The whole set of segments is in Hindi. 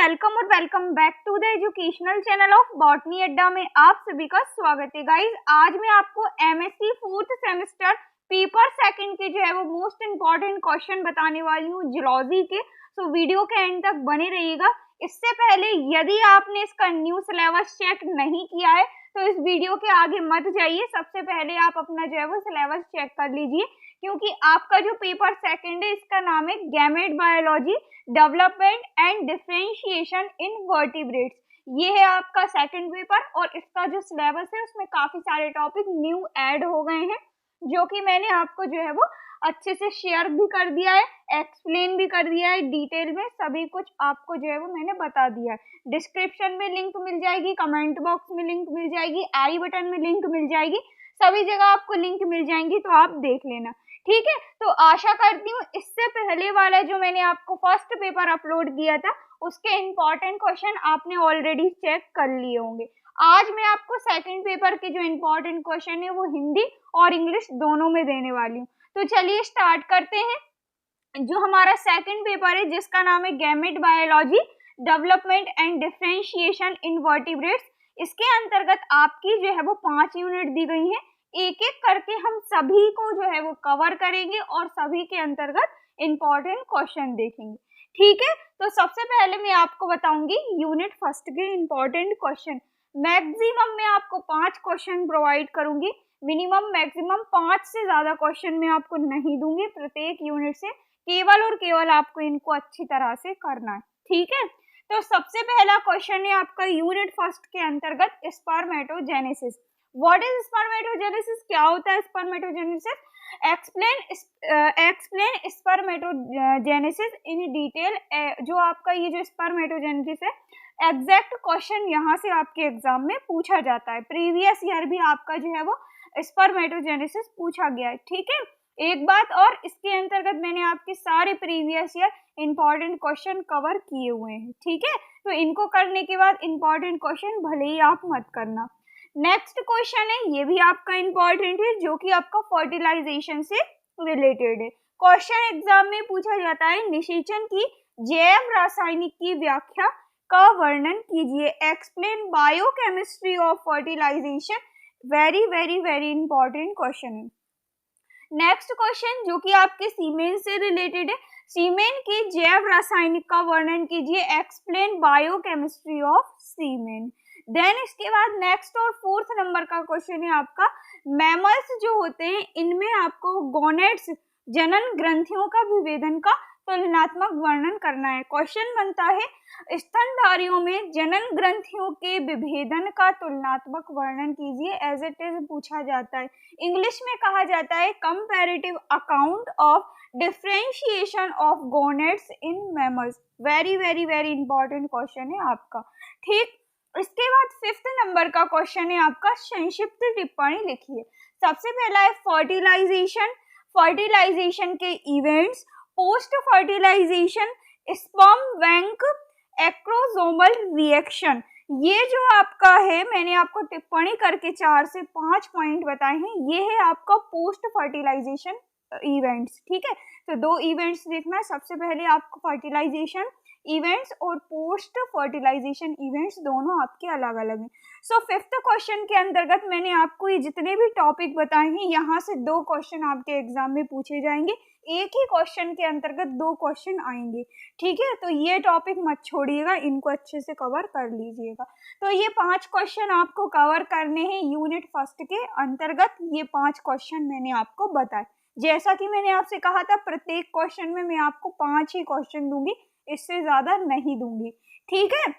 वेलकम और welcome back to the educational channel of botany Adda में आप सभी का स्वागत है। गाइज आज मैं आपको MSc fourth semester paper second के जो है वो मोस्ट इम्पॉर्टेंट क्वेश्चन बताने वाली हूँ जूलॉजी के। सो वीडियो के एंड तक बने रहिएगा। इससे पहले यदि आपने इसका न्यू सिलेबस चेक नहीं किया है तो इस वीडियो के आगे मत जाइए, सबसे पहले आप अपना जो है वो सिलेबस चेक कर लीजिए, क्योंकि आपका जो पेपर सेकंड है इसका नाम है gamete biology development and differentiation in vertebrates. ये है आपका सेकंड पेपर और इसका जो सिलेबस है उसमें काफी सारे टॉपिक न्यू ऐड हो गए हैं, जो कि मैंने आपको जो है वो अच्छे से शेयर भी कर दिया है, एक्सप्लेन भी कर दिया है डिटेल में, सभी कुछ आपको जो है वो मैंने बता दिया है। डिस्क्रिप्शन में लिंक मिल जाएगी, कमेंट बॉक्स में लिंक मिल जाएगी, आई बटन में लिंक मिल जाएगी, सभी जगह आपको लिंक मिल जाएंगी, तो आप देख लेना। ठीक है, तो आशा करती हूँ इससे पहले वाला जो मैंने आपको फर्स्ट पेपर अपलोड किया था उसके इम्पोर्टेंट क्वेश्चन आपने ऑलरेडी चेक कर लिए होंगे। आज मैं आपको सेकंड पेपर के जो इम्पोर्टेंट क्वेश्चन है वो हिंदी और इंग्लिश दोनों में देने वाली हूँ। तो चलिए स्टार्ट करते हैं। जो हमारा सेकंड पेपर है जिसका नाम है gamete biology development and differentiation in vertebrates, इसके अंतर्गत आपकी जो है वो 5 यूनिट दी गई हैं। एक एक करके हम सभी को जो है वो कवर करेंगे और सभी के अंतर्गत इम्पोर्टेंट क्वेश्चन देखेंगे। ठीक है, तो सबसे पहले मैं आपको बताऊंगी यूनिट फर्स्ट के इम्पोर्टेंट क्वेश्चन। मैक्सिमम मैं आपको 5 क्वेश्चन प्रोवाइड करूंगी, मिनिमम मैक्सिमम 5 से ज्यादा क्वेश्चन मैं आपको नहीं दूंगी प्रत्येक यूनिट से, केवल और केवल आपको इनको अच्छी तरह से करना है। ठीक है, तो सबसे पहला क्वेश्चन है आपका यूनिट फर्स्ट के अंतर्गत स्पर्मेटोजेनेसिस। व्हाट इज स्पर्मेटोजेनेसिस, क्या होता है spermatogenesis? Explain spermatogenesis in detail. जो आपका ये जो स्पर्मेटोजेनेसिस है एग्जैक्ट क्वेश्चन यहाँ से आपके एग्जाम में पूछा जाता है। प्रीवियस ईयर भी आपका जो है वो स्पर्मेटोजेनेसिस पूछा गया है। ठीक है, एक बात और, इसके अंतर्गत मैंने आपके सारे previous year important question cover किए हुए हैं। ठीक है, तो इनको करने के बाद इंपॉर्टेंट क्वेश्चन भले ही आप मत करना। नेक्स्ट क्वेश्चन है, ये भी आपका इंपॉर्टेंट है, जो कि आपका फर्टिलाइजेशन से रिलेटेड है। क्वेश्चन एग्जाम में पूछा जाता है निषेचन की जैव रासायनिक की व्याख्या का वर्णन कीजिए। Explain biochemistry of fertilisation. Very very very important question है। नेक्स्ट क्वेश्चन जो कि आपके सीमेन से रिलेटेड है, सीमेन की जैव रासायनिक का वर्णन कीजिए। Explain biochemistry of semen. Then इसके बाद नेक्स्ट और फोर्थ नंबर का क्वेश्चन है आपका मैमल्स जो होते हैं इनमें आपको गोनेड्स जनन ग्रंथियों का विभेदन का तुलनात्मक वर्णन करना है। क्वेश्चन बनता है स्तनधारियों में जनन ग्रंथियों के विभेदन का तुलनात्मक वर्णन कीजिए। एज इट इज पूछा जाता है। इंग्लिश में कहा जाता है comparative account of differentiation of gonads in mammals. Very very very important question है आपका। ठीक, इसके बाद फिफ्थ नंबर का क्वेश्चन है आपका संक्षिप्त टिप्पणी लिखिए। सबसे पहला है फर्टिलाइजेशन, फर्टिलाइजेशन के events, post fertilisation, sperm bank acrosomal reaction. ये जो आपका है मैंने आपको टिप्पणी करके 4 से 5 पॉइंट बताए हैं, ये है आपका पोस्ट फर्टिलाइजेशन इवेंट्स। ठीक है, तो 2 इवेंट्स देखना है। सबसे पहले आपको फर्टिलाइजेशन इवेंट्स और पोस्ट फर्टिलाइजेशन इवेंट्स दोनों आपके अलग अलग हैं। सो फिफ्थ क्वेश्चन के अंतर्गत मैंने आपको ये जितने भी टॉपिक बताए हैं यहाँ से 2 क्वेश्चन आपके एग्जाम में पूछे जाएंगे। एक ही क्वेश्चन के अंतर्गत 2 क्वेश्चन आएंगे। ठीक है, तो ये टॉपिक मत छोड़िएगा, इनको अच्छे से कवर कर लीजिएगा। तो ये 5 क्वेश्चन आपको कवर करने हैं यूनिट फर्स्ट के अंतर्गत। ये 5 क्वेश्चन मैंने आपको बताए। जैसा कि मैंने आपसे कहा था प्रत्येक क्वेश्चन में मैं आपको 5 ही क्वेश्चन दूंगी, इससे ज्यादा नहीं दूंगी। ठीक है,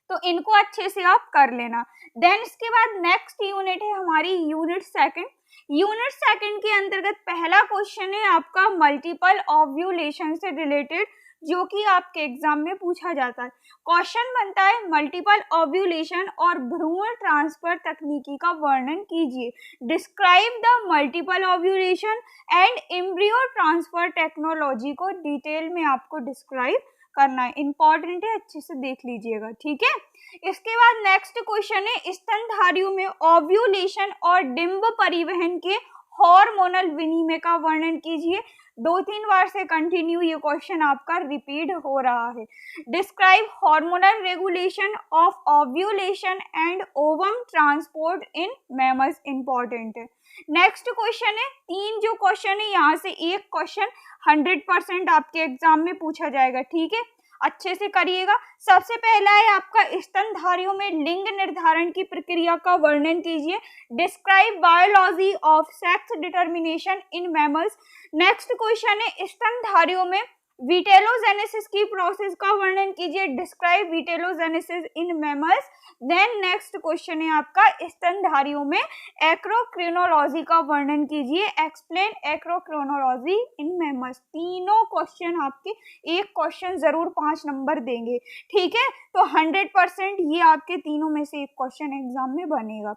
तो इनको अच्छे से आप कर लेना। देन इसके बाद नेक्स्ट यूनिट है हमारी यूनिट सेकंड। यूनिट सेकंड के अंतर्गत पहला क्वेश्चन है आपका मल्टीपल ओव्यूलेशन से रिलेटेड, जो कि आपके एग्जाम में पूछा जाता है। क्वेश्चन बनता है मल्टीपल ओव्यूलेशन और भ्रूण ट्रांसफर तकनीकी का वर्णन कीजिए। Describe the multiple ovulation and embryo transfer technology को डिटेल में आपको डिस्क्राइब करना है। इंपॉर्टेंट है, अच्छे से देख लीजिएगा। ठीक है, इसके बाद नेक्स्ट क्वेश्चन है स्तनधारियों में ओव्यूलेशन और डिंब परिवहन के हार्मोनल विनिमय का वर्णन कीजिए। 2-3 बार से कंटिन्यू ये क्वेश्चन आपका रिपीट हो रहा है। Describe hormonal regulation of ovulation and ovum transport in mammals, important है। नेक्स्ट क्वेश्चन है, 3 जो क्वेश्चन है यहाँ से एक क्वेश्चन 100% आपके एग्जाम में पूछा जाएगा, ठीक है, अच्छे से करिएगा। सबसे पहला है आपका स्तनधारियों में लिंग निर्धारण की प्रक्रिया का वर्णन कीजिए। Describe biology of sex determination in mammals. Next question है स्तनधारियों में विटेलोजेनेसिस की प्रोसेस का वर्णन कीजिए। Describe vitellogenesis in mammals. Then next question है आपका स्तनधारियों में एक्रोक्रोनोलॉजी का वर्णन कीजिए। Explain acrochronology in mammals. तीनों क्वेश्चन आपके एक क्वेश्चन जरूर 5 नंबर देंगे, ठीक है। तो 100% ये आपके तीनों में से एक क्वेश्चन एग्जाम में बनेगा।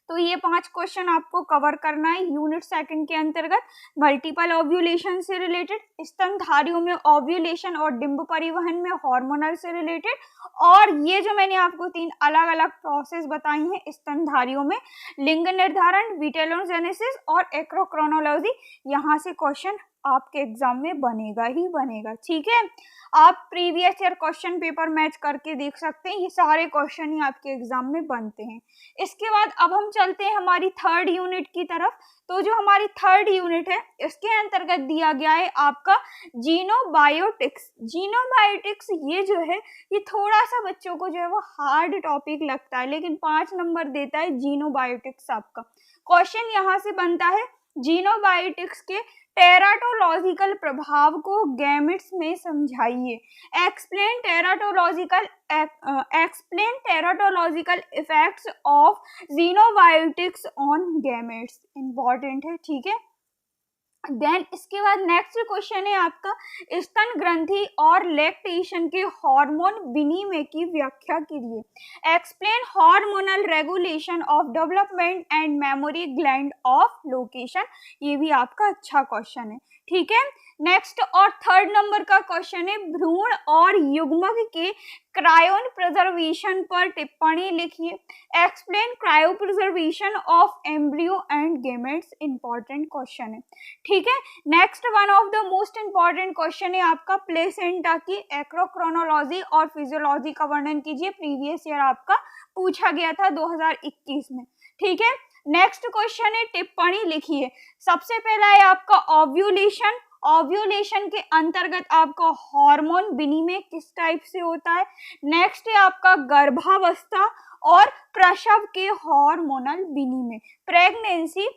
तो ये 5 क्वेश्चन आपको कवर करना है यूनिट 2 के अंतर्गत। मल्टीपल ओव्यूलेशन से रिलेटेड, स्तनधारियों में ओव्यूलेशन और डिंब परिवहन में हार्मोनल से रिलेटेड, और ये जो मैंने आपको 3 अलग अलग प्रोसेस बताई हैं स्तनधारियों में, लिंग निर्धारण, विटेलोजेनेसिस और एक्रोक्रोनोलॉजी, यहाँ से क्वेश्चन आपके एग्जाम में बनेगा ही बनेगा, ठीक है। आप previous year question paper match करके देख सकते हैं, ये सारे क्वेश्चन ही आपके एग्जाम में बनते हैं। इसके बाद अब हम चलते हैं हमारी 3rd यूनिट की तरफ। तो जो हमारी 3rd यूनिट है इसके अंतर्गत दिया गया है आपका जीनोबायोटिक्स। जीनोबायोटिक्स ये जो है ये थोड़ा सा बच्चों को जो है वो हार्ड टॉपिक लगता है, लेकिन 5 नंबर देता है जीनोबायोटिक्स आपका। क्वेश्चन यहाँ से बनता है, जीनोबायोटिक्स के टेराटोलॉजिकल प्रभाव को गैमेट्स में समझाइए। Explain teratological effects of xenobiotics on gametes, important है, ठीक है। देन इसके बाद नेक्स्ट क्वेश्चन है आपका स्तन ग्रंथि और लैक्टेशन के हार्मोन विनिमय की व्याख्या कीजिए। Explain hormonal regulation of development and memory gland of location, ये भी आपका अच्छा क्वेश्चन है, ठीक है। नेक्स्ट और 3rd नंबर का क्वेश्चन है भ्रूण और युग्मक के क्रायोन प्रिजर्वेशन पर टिप्पणी लिखिए। Explain cryo preservation of embryo and gametes, important question है, ठीक है। Next one of the most important question है आपका प्लेसेंटा की एक्रोक्रोनोलॉजी और फिजियोलॉजी का वर्णन कीजिए। प्रीवियस ईयर आपका पूछा गया था 2021 में, ठीक है। नेक्स्ट क्वेश्चन है टिप्पणी लिखिए। सबसे पहला है आपका ओव्यूलेशन। ओव्यूलेशन के अंतर्गत आपका हार्मोन विनिमय किस टाइप से होता है। नेक्स्ट है आपका गर्भावस्था और प्रसव के हार्मोनल विनिमय। प्रेगनेंसी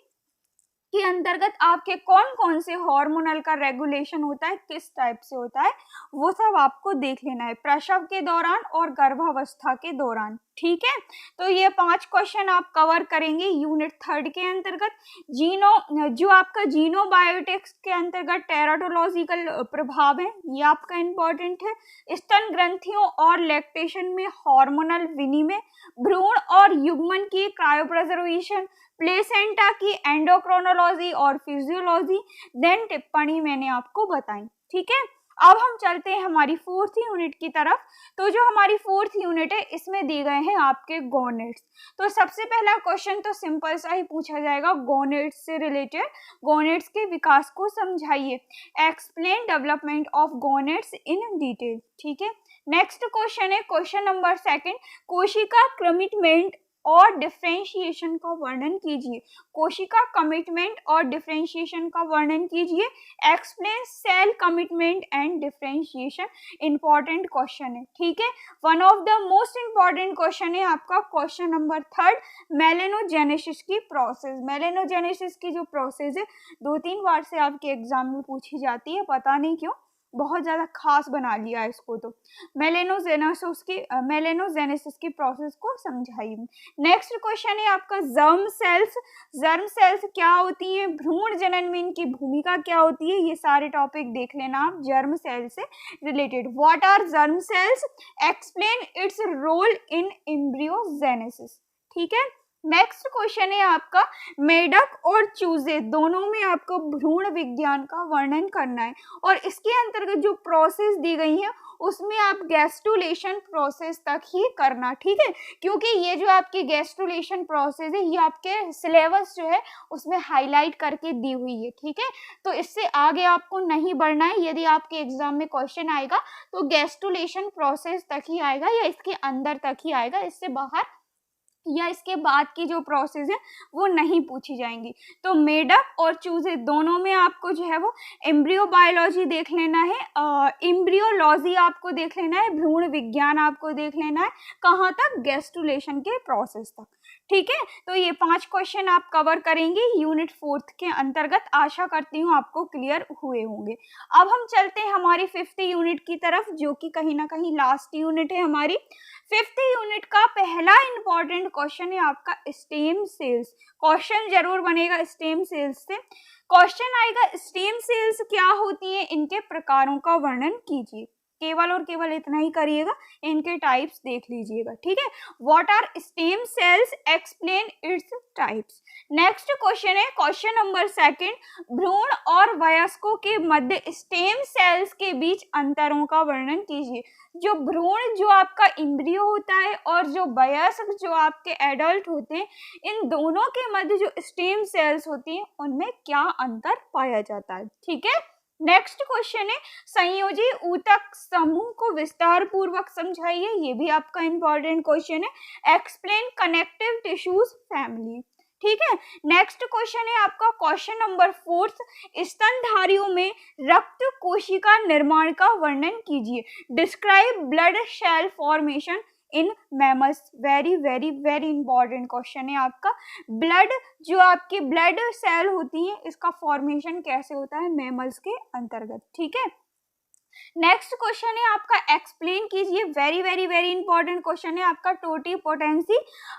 के अंतर्गत आपके कौन कौन से हार्मोनल का रेगुलेशन होता है, किस टाइप से होता है, वो सब आपको देख लेना है प्रसव के दौरान और गर्भावस्था के दौरान, ठीक है। तो ये 5 क्वेश्चन आप कवर करेंगे यूनिट 3rd के अंतर्गत। जो आपका जीनोबायोटिक्स के अंतर्गत टेराटोलॉजिकल प्रभाव है, ये आपका इंपॉर्टेंट है। स्तन ग्रंथियों और लैक्टेशन में हार्मोनल विनिमय, भ्रूण और युग्मन की क्रायोप्रिजर्वेशन, प्लेसेंटा की एंडोक्रोनोलॉजी और फिजियोलॉजी, देन टिप्पणी मैंने आपको बताई, ठीक है। अब हम चलते हैं हमारी 4th यूनिट की तरफ। तो जो हमारी 4th यूनिट है इसमें दिए गए हैं आपके गोनेट्स। तो सबसे पहला क्वेश्चन तो सिंपल सा ही पूछा जाएगा, गोनेट्स से रिलेटेड, गोनेट्स के विकास को समझाइए। Explain development of gonads in detail, ठीक है। नेक्स्ट क्वेश्चन है क्वेश्चन नंबर 2, कोशिका कमिटमेंट और डिफरेंशिएशन का वर्णन कीजिए। कोशिका कमिटमेंट और डिफरेंशिएशन का वर्णन कीजिए। Explain cell commitment and differentiation, important question है, ठीक है। One of the most important question है आपका क्वेश्चन नंबर 3, मेलेनोजेनेसिस की प्रोसेस। मेलेनोजेनेसिस की जो प्रोसेस है 2-3 बार से आपके एग्जाम में पूछी जाती है, पता नहीं क्यों, बहुत ज़्यादा खास बना लिया है इसको। तो मेलेनोजेनेसिस की प्रोसेस को समझाइए। नेक्स्ट क्वेश्चन है आपका जर्म सेल्स। जर्म सेल्स क्या होती है, भ्रूण जनन में इनकी भूमिका क्या होती है, ये सारे टॉपिक देख लेना आप जर्म सेल से related. What are germ cells, explain its role in embryogenesis, ठीक है। नेक्स्ट क्वेश्चन है आपका, मेढक और चूजे दोनों में आपको भ्रूण विज्ञान का वर्णन करना है और इसके अंतर्गत जो प्रोसेस दी गई है उसमें आप गैस्ट्रुलेशन प्रोसेस तक ही करना, ठीक है, क्योंकि ये जो आपकी गैस्ट्रुलेशन प्रोसेस है ये आपके सिलेबस जो है उसमें हाईलाइट करके दी हुई है, ठीक है। तो इससे आगे आपको नहीं बढ़ना है। यदि आपके एग्जाम में क्वेश्चन आएगा तो गैस्ट्रुलेशन प्रोसेस तक ही आएगा या इसके अंदर तक ही आएगा, इससे बाहर या इसके बाद की जो प्रोसेस है वो नहीं पूछी जाएंगी। तो मेढक और चूजे दोनों में आपको जो है वो एम्ब्रियो बायोलॉजी देख लेना है, एम्ब्रियोलॉजी आपको देख लेना है, भ्रूण विज्ञान आपको देख लेना है, कहाँ तक, गैस्ट्रुलेशन के प्रोसेस तक, ठीक है। तो ये 5 क्वेश्चन आप कवर करेंगे यूनिट 4 के अंतर्गत। आशा करती हूँ आपको क्लियर हुए होंगे। अब हम चलते हैं हमारी 5th यूनिट की तरफ, जो कि कहीं ना कहीं लास्ट यूनिट है हमारी। 5th यूनिट का पहला इंपॉर्टेंट क्वेश्चन है आपका स्टेम सेल्स। क्वेश्चन जरूर बनेगा स्टेम सेल्स से। क्वेश्चन आएगा स्टेम सेल्स क्या होती है, इनके प्रकारों का वर्णन कीजिए। केवल और केवल इतना ही करिएगा, इनके टाइप्स देख लीजिएगा, ठीक है। What are stem cells, explain its types. Next question है क्वेश्चन नंबर 2, भ्रूण और वयस्कों के मध्य स्टेम सेल्स के बीच अंतरों का वर्णन कीजिए। जो भ्रूण जो आपका इम्ब्रियो होता है और जो वयस्क जो आपके एडल्ट होते हैं, इन दोनों के मध्य जो स्टेम सेल्स होती हैं उनमें क्या अंतर पाया जाता है, ठीक है। नेक्स्ट क्वेश्चन है संयोजी ऊतक समूह को विस्तार पूर्वक समझाइए। ये भी आपका इंपॉर्टेंट क्वेश्चन है। एक्सप्लेन कनेक्टिव टिश्यूज फैमिली, ठीक है। नेक्स्ट क्वेश्चन है आपका क्वेश्चन नंबर 4, स्तनधारियों में रक्त कोशिका निर्माण का वर्णन कीजिए। Describe blood cell formation in mammals. Very very very important question है आपका। ब्लड जो आपकी ब्लड सेल होती है इसका फॉर्मेशन कैसे होता है मैमल्स के अंतर्गत, ठीक है। नेक्स्ट क्वेश्चन है आपका एक्सप्लेन कीजिए। Very very very important question है आपका टोटिपोटेंसी।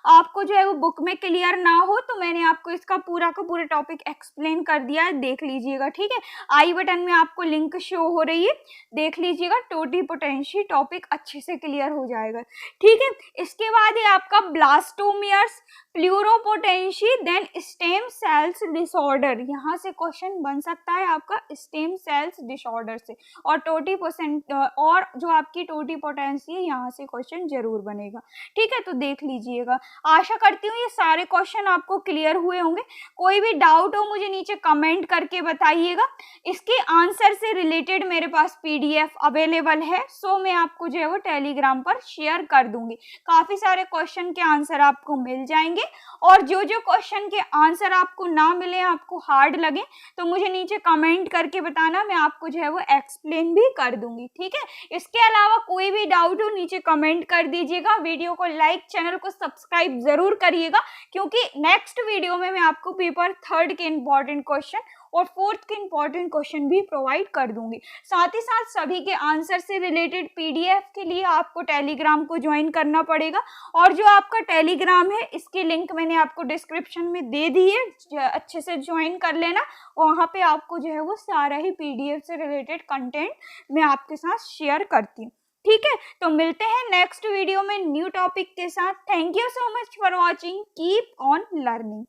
आपको जो है वो बुक में क्लियर ना हो तो मैंने आपको इसका पूरा का पूरा टॉपिक एक्सप्लेन कर दिया है, देख लीजिएगा, ठीक है। आई बटन में आपको लिंक शो हो रही है, देख लीजिएगा, टोटिपोटेंसी टॉपिक अच्छे से क्लियर हो जाएगा, ठीक है। इसके बाद है आपका blastomeres, pluripotency, then stem cells disorder. यहाँ से क्वेश्चन बन सकता है आपका स्टेम सेल्स डिसऑर्डर से, और और जो आपकी टोटिपोटेंसी है यहाँ से क्वेश्चन जरूर बनेगा, ठीक है। तो देख लीजिएगा। आशा करती हूँ ये सारे क्वेश्चन आपको क्लियर हुए होंगे। कोई भी डाउट हो मुझे नीचे कमेंट करके बताइएगा। इसके आंसर से रिलेटेड मेरे पास PDF अवेलेबल है, सो मैं आपको जो है वो टेलीग्राम पर शेयर कर दूंगी। काफी सारे क्वेश्चन के आंसर आपको मिल जाएंगे, और जो जो क्वेश्चन के आंसर आपको ना मिले, आपको हार्ड लगे, तो मुझे नीचे कमेंट करके बताना, मैं आपको जो है वो एक्सप्लेन भी कर दूंगी, ठीक है। इसके अलावा कोई भी डाउट हो नीचे कमेंट कर दीजिएगा। वीडियो को लाइक, चैनल को सब्सक्राइब जरूर करिएगा, क्योंकि नेक्स्ट वीडियो में मैं आपको पेपर 3 के इंपॉर्टेंट क्वेश्चन और 4th के इंपॉर्टेंट क्वेश्चन भी प्रोवाइड कर दूंगी। साथ ही साथ सभी के आंसर से रिलेटेड PDF के लिए आपको टेलीग्राम को ज्वाइन करना पड़ेगा, और जो आपका टेलीग्राम है इसकी लिंक मैंने आपको डिस्क्रिप्शन में दे दी है, अच्छे से ज्वाइन कर लेना। वहाँ पे आपको जो है वो सारा ही PDF से रिलेटेड कंटेंट मैं आपके साथ शेयर करती हूँ, ठीक है। तो मिलते हैं नेक्स्ट वीडियो में न्यू टॉपिक के साथ। Thank you so much for watching. Keep on learning.